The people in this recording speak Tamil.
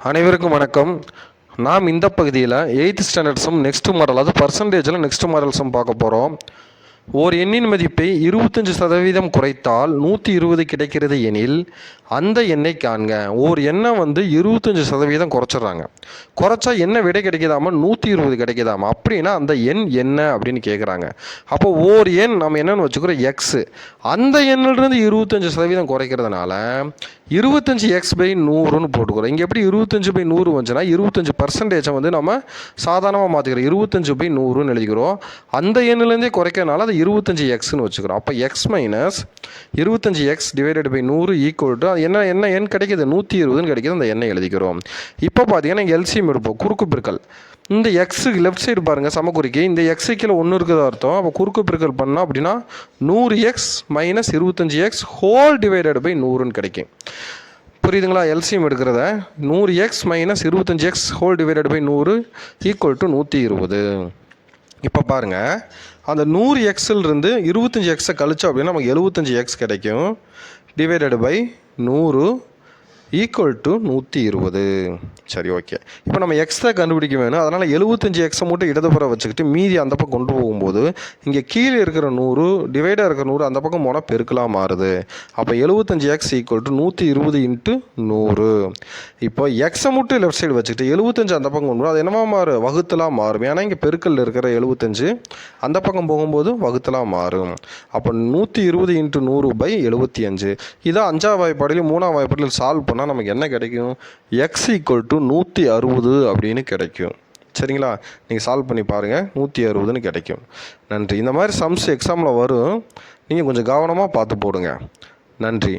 அனைவருக்கும் வணக்கம். நாம் இந்த பகுதியில் 8th standard some next model, அது பர்சன்டேஜில் நெக்ஸ்ட் மாடல் சம் பார்க்க போகிறோம். ஓர் எண்ணின் மதிப்பை 25% குறைத்தால் 120 கிடைக்கிறது எனில் அந்த எண்ணை காண்க. ஓர் எண்ணை 25% குறைச்சிட்றாங்க. குறைச்சா என்ன விடை கிடைக்குதாமா? 120 கிடைக்குதாமா? அப்படின்னா அந்த எண் என்ன அப்படின்னு கேட்குறாங்க. அப்போ ஓர் எண் நம்ம என்னென்னு வச்சுக்கிறோம், எக்ஸு. அந்த எண்ணிலிருந்து 25% குறைக்கிறதுனால 25x/100ன்னு போட்டுக்கிறோம். இங்கே எப்படி 25/100 வந்துச்சுன்னா 25% நம்ம சாதாரணமாக மாற்றிக்கிறோம். 25/100ன்னு எழுதிக்கிறோம். அந்த எண்ணிலேருந்தே குறைக்கிறதுனால அது 25xன்னு வச்சுக்கிறோம். அப்போ x minus 25x/100 equal to என்ன எண் கிடைக்கிது? 120ன்னு கிடைக்கிது. அந்த எண்ணை எழுதிக்கிறோம். இப்போ பார்த்தீங்கன்னா எல்சிஎம் எடுப்போம், குறுக்கு பெருக்கல். இந்த எக்ஸுக்கு லெஃப்ட் சைடு பாருங்கள் சமக்குறிக்கு, இந்த எக்ஸு கீழே 1 இருக்குது அர்த்தம். அப்போ குறுக்கு பெருக்கல் பண்ணால் அப்படின்னா 100x minus 25x whole divided by 100ன்னு கிடைக்கும். புரியுதுங்களா? எல்சிஎம் எடுக்கிறத 100x minus 25x whole divided by 100 equal to 120. இப்போ பாருங்கள், அந்த 100xலிருந்து 25xை கழிச்சோம் அப்படின்னா நமக்கு 75x கிடைக்கும். Divided by 100 equal to 120. சரி, ஓகே. இப்போ நம்ம எக்ஸ் தான் கண்டுபிடிக்க வேணும். அதனால் 75xை மட்டும் இடதுபுறம் வச்சுக்கிட்டு மீதி அந்த பக்கம் கொண்டு போகும்போது இங்கே கீழே இருக்கிற 100 டிவைடாக இருக்கிற 100 அந்த பக்கம் போனால் பெருக்கலாக மாறுது. அப்போ 75x ஈக்குவல் டு 120 இன்ட்டு 100. இப்போ எக்ஸை மட்டும் லெஃப்ட் சைடு வச்சுக்கிட்டு 75 அந்த பக்கம் கொண்டு போகும், அது என்னவா மாறும்? வகுத்தலாக மாறும். ஏன்னா இங்கே பெருக்கல் இருக்கிற 75 அந்த பக்கம் போகும்போது வகுத்தலாக மாறும். அப்போ 120 இன்ட்டு 100 பை 75. இதான் 5ஆம் வாய்ப்பாடிலையும் 3ஆம் வாய்ப்பாடிலையும் சால்வ் பண்ணால் நமக்கு என்ன கிடைக்கும்? x ஈக்குவல் டு 160 அப்படின்னு கிடைக்கும். சரிங்களா? நீங்கள் சால்வ் பண்ணி பாருங்கள், 160ன்னு கிடைக்கும். நன்றி. இந்த மாதிரி சம்ஸ் எக்ஸாமில் வரும், நீங்கள் கொஞ்சம் கவனமாக பார்த்து போடுங்க. நன்றி.